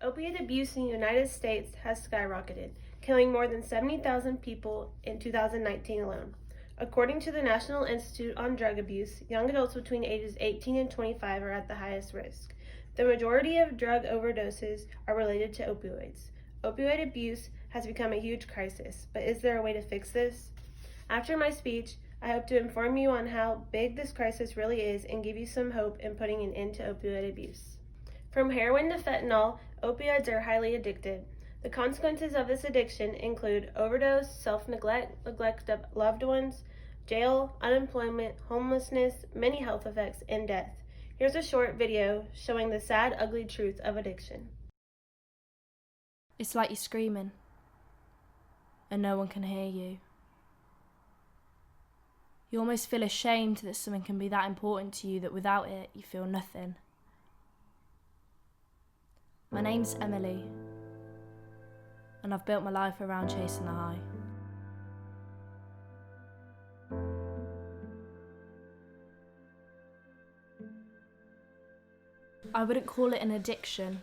Opiate abuse in the United States has skyrocketed, killing more than 70,000 people in 2019 alone. According to the National Institute on Drug Abuse, young adults between ages 18 and 25 are at the highest risk. The majority of drug overdoses are related to opioids. Opioid abuse has become a huge crisis, but is there a way to fix this? After my speech, I hope to inform you on how big this crisis really is and give you some hope in putting an end to opioid abuse. From heroin to fentanyl, opioids are highly addictive. The consequences of this addiction include overdose, self-neglect, neglect of loved ones, jail, unemployment, homelessness, many health effects, and death. Here's a short video showing the sad, ugly truth of addiction. It's like you're screaming, and no one can hear you. You almost feel ashamed that something can be that important to you that without it, you feel nothing. My name's Emily, and I've built my life around chasing the high. I wouldn't call it an addiction,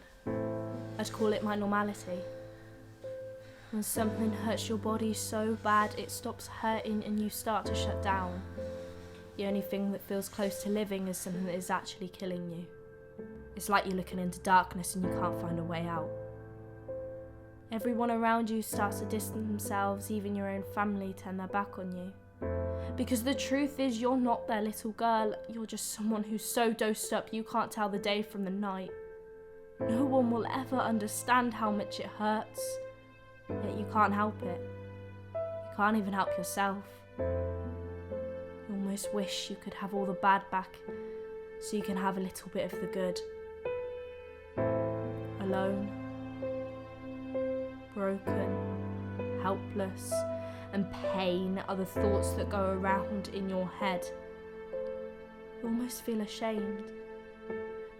I'd call it my normality. When something hurts your body so bad it stops hurting and you start to shut down. The only thing that feels close to living is something that is actually killing you. It's like you're looking into darkness and you can't find a way out. Everyone around you starts to distance themselves, even your own family turn their back on you. Because the truth is, you're not their little girl, you're just someone who's so dosed up you can't tell the day from the night. No one will ever understand how much it hurts, yet you can't help it. You can't even help yourself. You almost wish you could have all the bad back so you can have a little bit of the good. Alone, broken, helpless, and pain are the thoughts that go around in your head. You almost feel ashamed,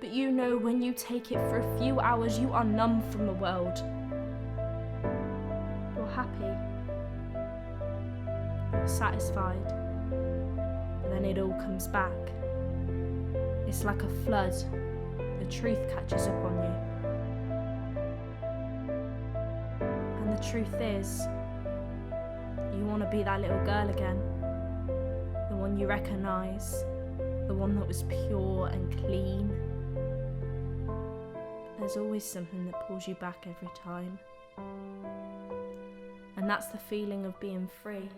but you know when you take it for a few hours you are numb from the world. You're happy, you're satisfied, but then it all comes back. It's like a flood, the truth catches up on you. And the truth is, you want to be that little girl again, the one you recognise, the one that was pure and clean. But there's always something that pulls you back every time, and that's the feeling of being free.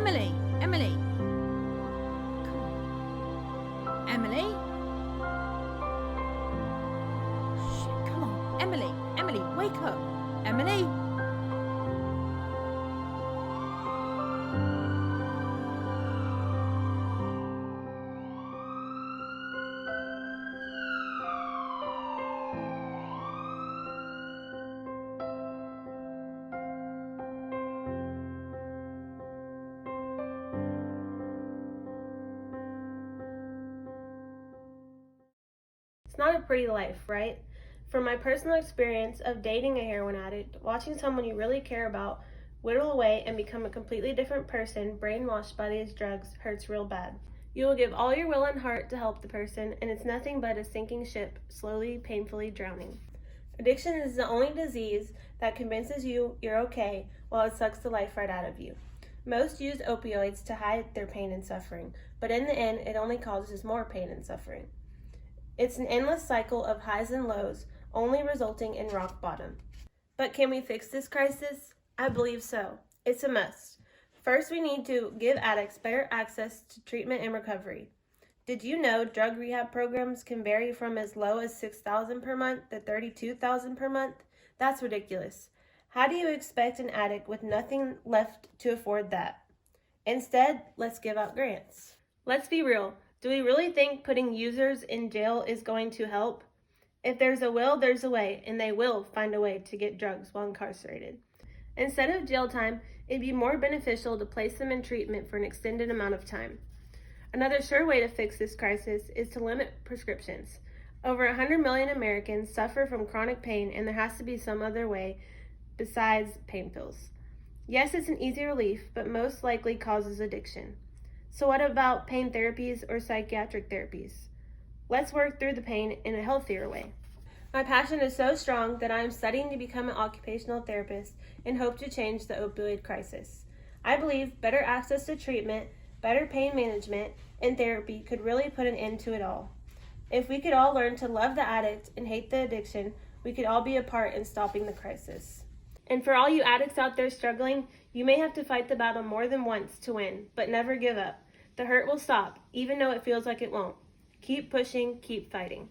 Emily, Emily. Come on. Emily? Shit, come on. Emily, Emily, wake up. Emily? It's not a pretty life, right? From my personal experience of dating a heroin addict, watching someone you really care about whittle away and become a completely different person brainwashed by these drugs hurts real bad. You will give all your will and heart to help the person, and it's nothing but a sinking ship, slowly, painfully drowning. Addiction is the only disease that convinces you you're okay while it sucks the life right out of you. Most use opioids to hide their pain and suffering, but in the end, it only causes more pain and suffering. It's an endless cycle of highs and lows, only resulting in rock bottom. But can we fix this crisis? I believe so. It's a must. First, we need to give addicts better access to treatment and recovery. Did you know drug rehab programs can vary from as low as $6,000 per month to $32,000 per month? That's ridiculous. How do you expect an addict with nothing left to afford that? Instead, let's give out grants. Let's be real. Do we really think putting users in jail is going to help? If there's a will, there's a way, and they will find a way to get drugs while incarcerated. Instead of jail time, it'd be more beneficial to place them in treatment for an extended amount of time. Another sure way to fix this crisis is to limit prescriptions. Over 100 million Americans suffer from chronic pain, and there has to be some other way besides pain pills. Yes, it's an easy relief, but most likely causes addiction. So what about pain therapies or psychiatric therapies? Let's work through the pain in a healthier way. My passion is so strong that I am studying to become an occupational therapist and hope to change the opioid crisis. I believe better access to treatment, better pain management, and therapy could really put an end to it all. If we could all learn to love the addict and hate the addiction, we could all be a part in stopping the crisis. And for all you addicts out there struggling, you may have to fight the battle more than once to win, but never give up. The hurt will stop, even though it feels like it won't. Keep pushing, keep fighting.